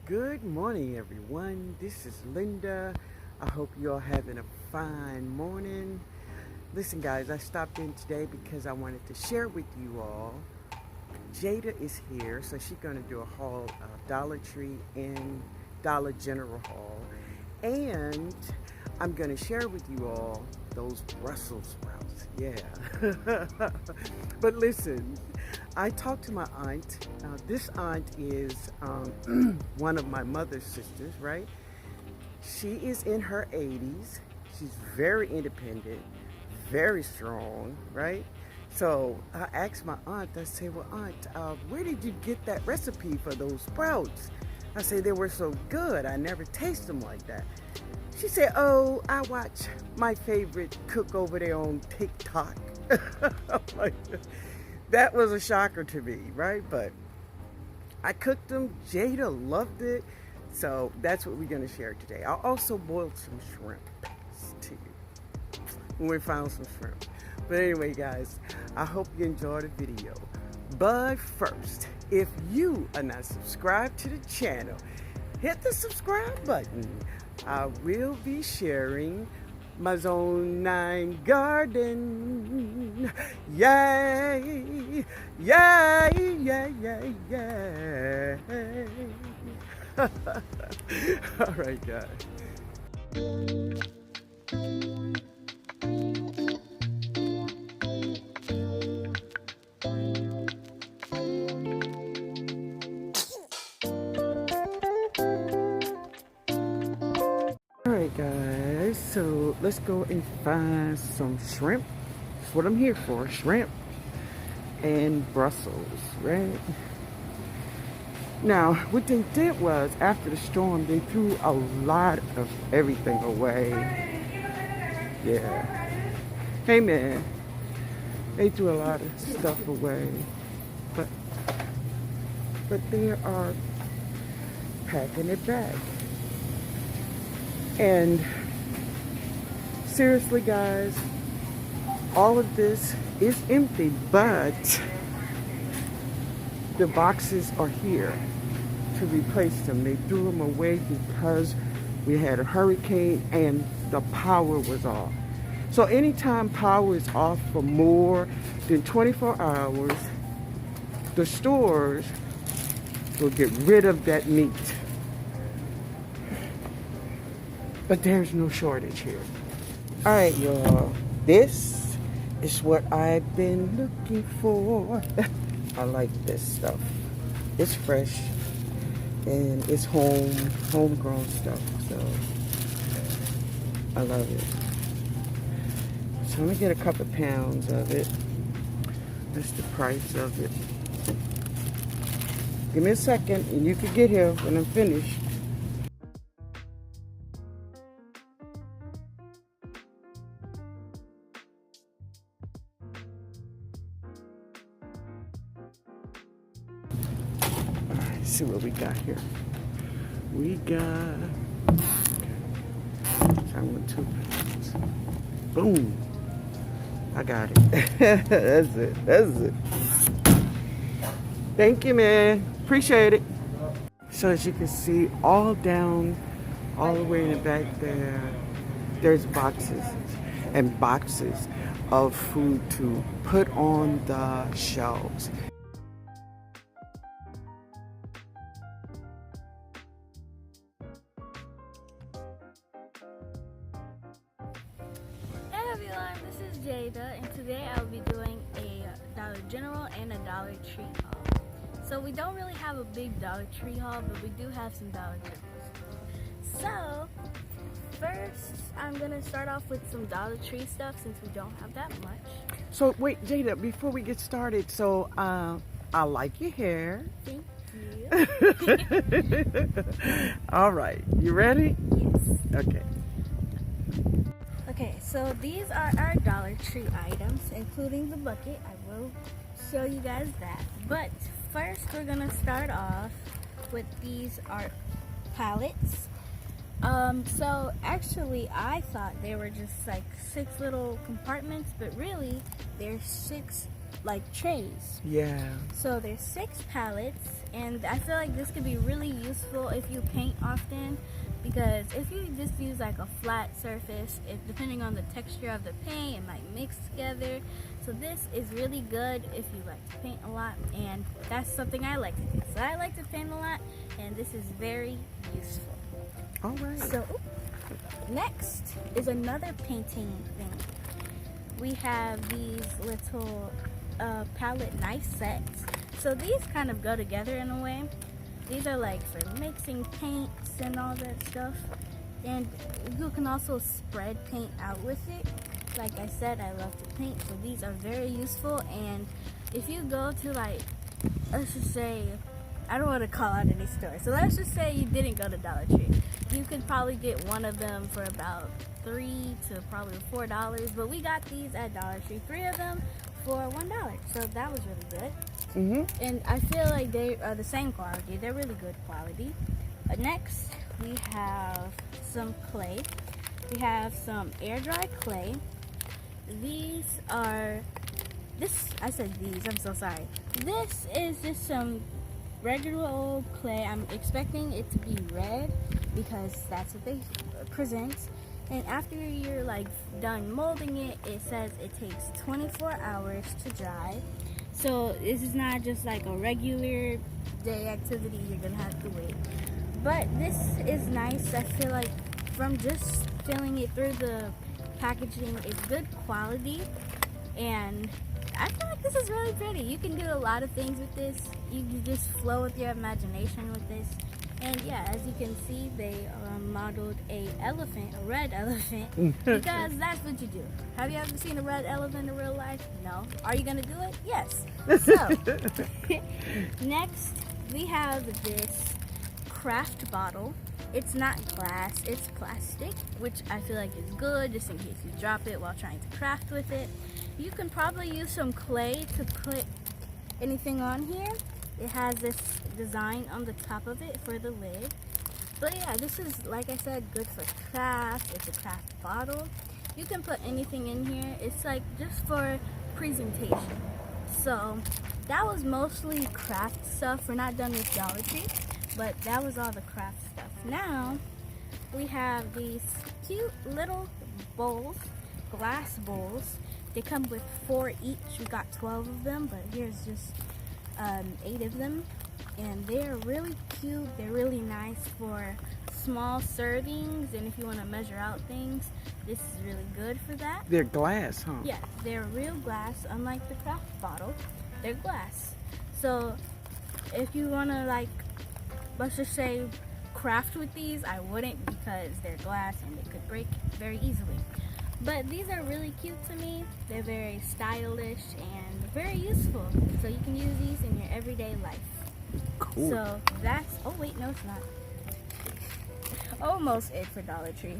Good morning, everyone. This is Linda. I hope you're having a fine morning. Listen, guys, I stopped in today because I wanted to share with you all. Jada is here, so she's going to do a haul of Dollar Tree and Dollar General haul. And I'm going to share with you all those Brussels sprouts. Yeah. But listen, I talked to my aunt. This aunt is one of my mother's sisters, right? She is in her 80s. She's very independent, very strong, right? So I asked my aunt, I said, well, aunt, where did you get that recipe for those sprouts? I said, they were so good. I never taste them like that. She said, oh, I watch my favorite cook over there on TikTok. I'm like, that was a shocker to me, right? But I cooked them. Jada loved it. So that's what we're going to share today. I also boiled some shrimp too. We found some shrimp. But anyway, guys, I hope you enjoyed the video. But first, if you are not subscribed to the channel, hit the subscribe button. I will be sharing my Zone 9 garden. Yay! Yay! Yay! Yay! Yay! All right, guys. Alright guys, so let's go and find some shrimp. That's what I'm here for, shrimp and Brussels, right? Now, what they did was, after the storm, they threw a lot of everything away. Yeah. Hey man, they threw a lot of stuff away. But they are packing it back. And seriously, guys, all of this is empty, but the boxes are here to replace them. They threw them away because we had a hurricane and the power was off. So anytime power is off for more than 24 hours, the stores will get rid of that meat. But there's no shortage here. All right, y'all. This is what I've been looking for. I like this stuff. It's fresh and it's homegrown stuff. So I love it. So I'm gonna get a couple pounds of it. That's the price of it. Give me a second and you can get here when I'm finished. See what we got here. We got, I want 2 pounds. Boom. I got it. That's it. That's it. Thank you, man. Appreciate it. So as you can see, all down, all the way in the back there, there's boxes and boxes of food to put on the shelves. Hey everyone, this is Jada, and today I'll be doing a Dollar General and a Dollar Tree haul. So we don't really have a big Dollar Tree haul, but we do have some Dollar Generals. So first, I'm gonna start off with some Dollar Tree stuff since we don't have that much. So wait, Jada, before we get started, so I like your hair. Thank you. All right, you ready? Yes. Okay. Okay, so these are our Dollar Tree items, including the bucket. I will show you guys that. But first, we're gonna start off with these art palettes. So actually, I thought they were just like 6 little compartments, but really, they're 6 like trays. Yeah. So there's 6 pallets, and I feel like this could be really useful if you paint often, because if you just use like a flat surface, depending on the texture of the paint, it might mix together. So this is really good if you like to paint a lot, and that's something I like to do. So I like to paint a lot, and this is very useful. All right. So next is another painting thing. We have these little palette knife sets. So these kind of go together in a way. These are like for mixing paints and all that stuff. And you can also spread paint out with it. Like I said, I love to paint, so these are very useful. And if you go to, like, let's just say, I don't want to call out any store. So let's just say you didn't go to Dollar Tree. You could probably get one of them for about $3 to probably $4. But we got these at Dollar Tree, 3 of them for $1. So that was really good. And I feel like they are the same quality. They're really good quality. Next, we have some clay. We have some air dry clay. These are, I said these, I'm so sorry. This is just some regular old clay. I'm expecting it to be red because that's what they present. And after you're like done molding it, it says it takes 24 hours to dry. So this is not just like a regular day activity you're gonna have to wait. But this is nice. I feel like from just feeling it through the packaging, it's good quality, and I feel like this is really pretty. You can do a lot of things with this. You can just flow with your imagination with this. And yeah, as you can see, they modeled a red elephant, because that's what you do. Have you ever seen a red elephant in real life? No. Are you gonna do it? Yes. So, next we have this craft bottle. It's not glass, it's plastic, which I feel like is good just in case you drop it while trying to craft with it. You can probably use some clay to put anything on here. It has this design on the top of it for the lid. But yeah, this is, like I said, good for craft. It's a craft bottle. You can put anything in here. It's like just for presentation. So that was mostly craft stuff. We're not done with Dollar Tree, but that was all the craft stuff. Now we have these cute little bowls, glass bowls. They come with 4 each. We got 12 of them, but here's just 8 of them, and they're really cute. They're really nice for small servings, and if you want to measure out things, this is really good for that. They're glass, huh? Yeah, they're real glass, unlike the craft bottle. They're glass. So if you want to, like, let's just say craft with these, I wouldn't, because they're glass and they could break very easily. But these are really cute to me. They're very stylish and very useful. So you can use these in your everyday life. Cool. So that's, oh wait, no it's not. Almost it for Dollar Tree.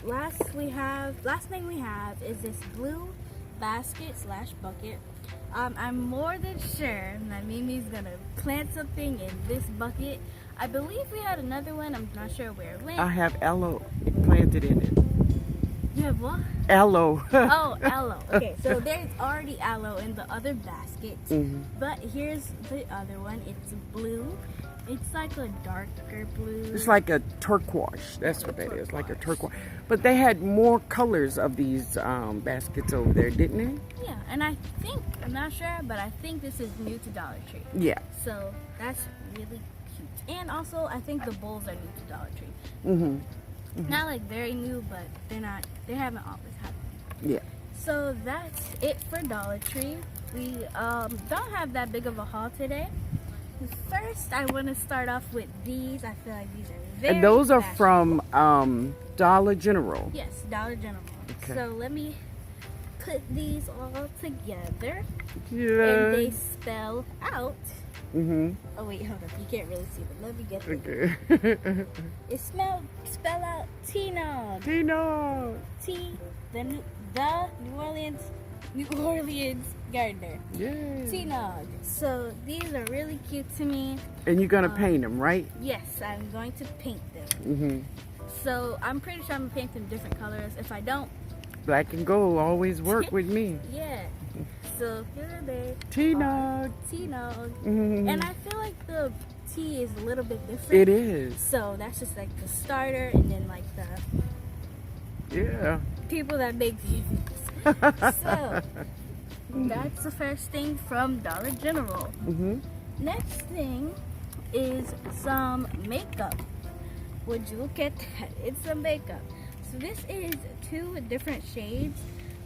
Last thing we have is this blue basket / bucket. I'm more than sure that Mimi's gonna plant something in this bucket. I believe we had another one. I'm not sure where it went. I have aloe planted in it. You have what? Aloe. Oh, aloe. Okay, so there's already aloe in the other basket. But here's the other one. It's blue. It's like a darker blue. It's like a turquoise. That's what that is, like a turquoise. But they had more colors of these baskets over there, didn't they? Yeah, and I think, I'm not sure, but I think this is new to Dollar Tree. Yeah. So that's really cute. And also, I think the bowls are new to Dollar Tree. Not like very new, but they haven't always had them. Yeah. So that's it for Dollar Tree. We don't have that big of a haul today. First, I want to start off with these. I feel like these are very And those are fashionable. from Dollar General. Yes, Dollar General. Okay. So let me put these all together. Yeah. And they spell out. Oh wait, hold up. You can't really see them. Let me get them. Okay. It spell out Tnog. Tnog. The New Orleans gardener. Yeah. Tnog. So these are really cute to me. And you're gonna paint them, right? Yes, I'm going to paint them. So I'm pretty sure I'm gonna paint them different colors. If I don't, Black and gold always work with me. yeah. So here they Tnog. Tnog. Mhm. And I feel like the T is a little bit different. It is. So that's just like the starter, and then like the Yeah. people that make TVs. So that's the first thing from Dollar General. Mhm. Next thing is some makeup. Would you look at that? It's some makeup. So this is 2 different shades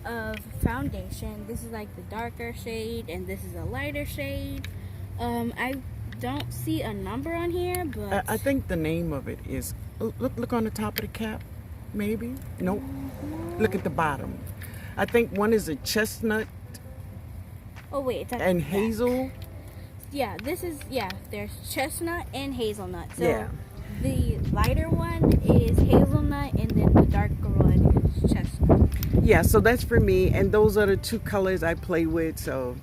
of foundation. This is like the darker shade, and this is a lighter shade. I don't see a number on here, but I think the name of it is. Look on the top of the cap. Maybe. Nope. Look at the bottom. I think one is a chestnut oh wait, it's at and the back. hazel. Yeah, this is there's chestnut and hazelnut. So Yeah. the lighter one is hazelnut, and then the darker one is chestnut. Yeah, so that's for me, and those are the 2 colors I play with, so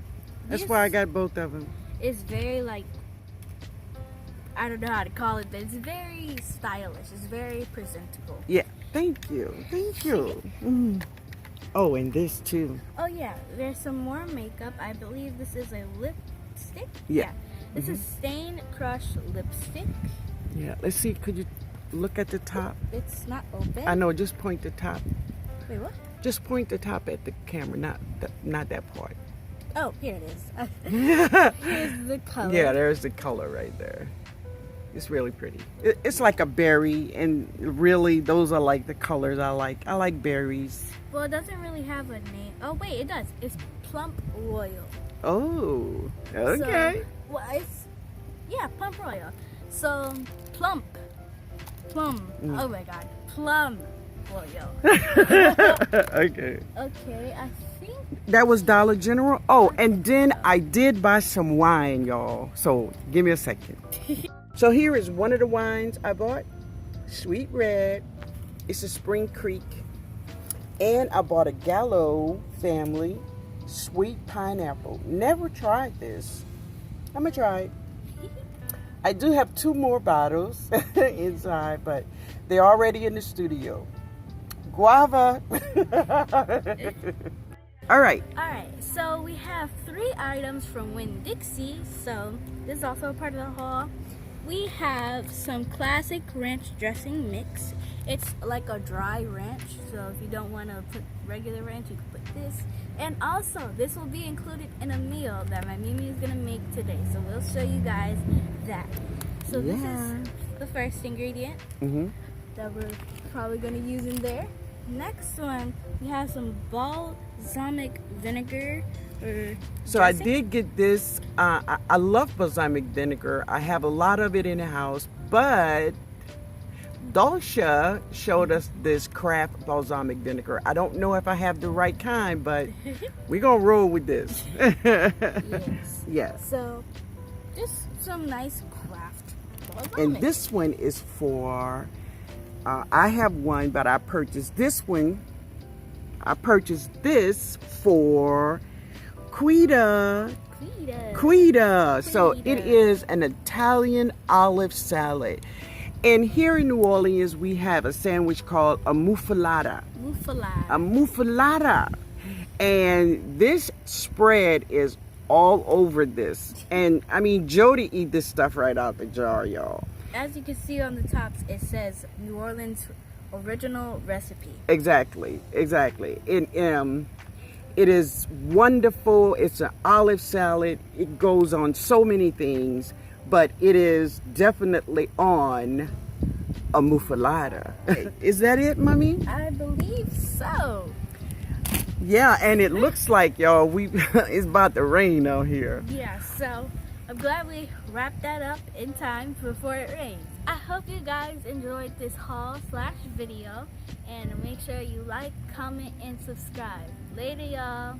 that's why I got both of them. It's very like, I don't know how to call it, but it's very stylish. It's very presentable. Yeah, thank you. Mm. Oh, and this too. Oh yeah, there's some more makeup. I believe this is a lipstick. Yeah. This is Stain Crush lipstick. Yeah, let's see, could you look at the top? It's not open. I know, just point the top. Wait, what? Just point the top at the camera, not that part. Oh, here it is. Here's the color. Yeah, there's the color right there. It's really pretty. It's like a berry, and really, those are like the colors I like. I like berries. Well, it doesn't really have a name. Oh, wait, it does. It's Plump Royal. Oh, okay. So, well, it's, Plump Royal. So, Plum. Oh my God. Plum Royal. Okay. Okay, I think. That was Dollar General. Oh, and then I did buy some wine, y'all. So give me a second. So here is one of the wines I bought. Sweet Red. It's a Spring Creek. And I bought a Gallo family Sweet Pineapple. Never tried this. I'm going to try it. I do have 2 more bottles inside, but they're already in the studio. Guava. All right. Alright, so we have 3 items from Winn-Dixie. So this is also a part of the haul. We have some classic ranch dressing mix. It's like a dry ranch, so if you don't want to put regular ranch, you can put this. And also, this will be included in a meal that my Mimi is going to make today. So we'll show you guys that. So this is the first ingredient that we're probably going to use in there. Next one, we have some balsamic vinegar. So I did get this. I love balsamic vinegar. I have a lot of it in the house, but Dulcia showed us this craft balsamic vinegar. I don't know if I have the right kind, but we're going to roll with this. Yes. Yes. So, just some nice craft balsamic. And this one is for, I have one, but I purchased this one. I purchased this for Quita. So it is an Italian olive salad. And here in New Orleans, we have a sandwich called a muffalata. A muffalata. And this spread is all over this. And I mean, Jody eat this stuff right out the jar, y'all. As you can see on the tops, it says New Orleans original recipe. Exactly. It is wonderful. It's an olive salad. It goes on so many things, but it is definitely on a muffalata. Is that it, Mommy? I believe so. Yeah, and it looks like, y'all, it's about to rain out here. Yeah, so I'm glad we wrapped that up in time before it rains. I hope you guys enjoyed this haul/video, and make sure you like, comment, and subscribe. Later, y'all.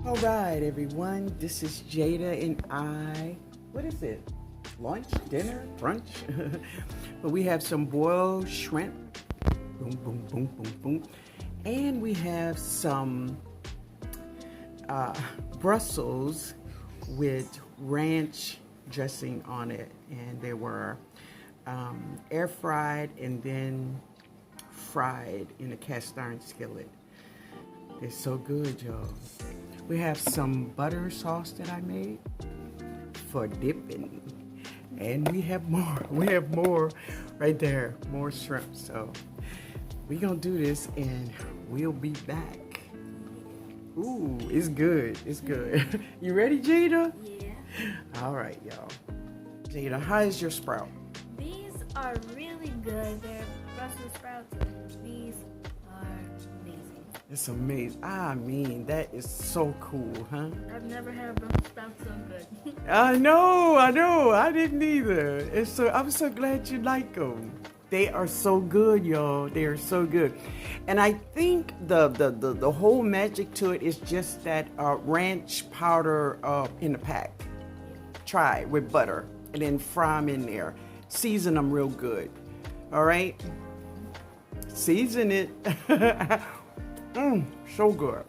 All right, everyone. This is Jada and I. What is it? Lunch, dinner, brunch? But we have some boiled shrimp. Boom, boom, boom, boom, boom. And we have some Brussels with ranch dressing on it. And they were air fried and then fried in a cast iron skillet. It's so good, y'all. We have some butter sauce that I made for dipping. And we have more. We have more right there. More shrimp. So we're going to do this and we'll be back. Ooh, it's good. It's good. You ready, Jada? Yeah. All right, y'all. Jada, how is your sprout? These are really good. They're Brussels sprouts. These are amazing. It's amazing. I mean, that is so cool, huh? I've never had Brussels sprouts so good. I know. I didn't either. I'm so glad you like them. They are so good, y'all. They are so good. And I think the whole magic to it is just that ranch powder in the pack. Try it with butter and then fry them in there. Season them real good. All right? Season it. So good.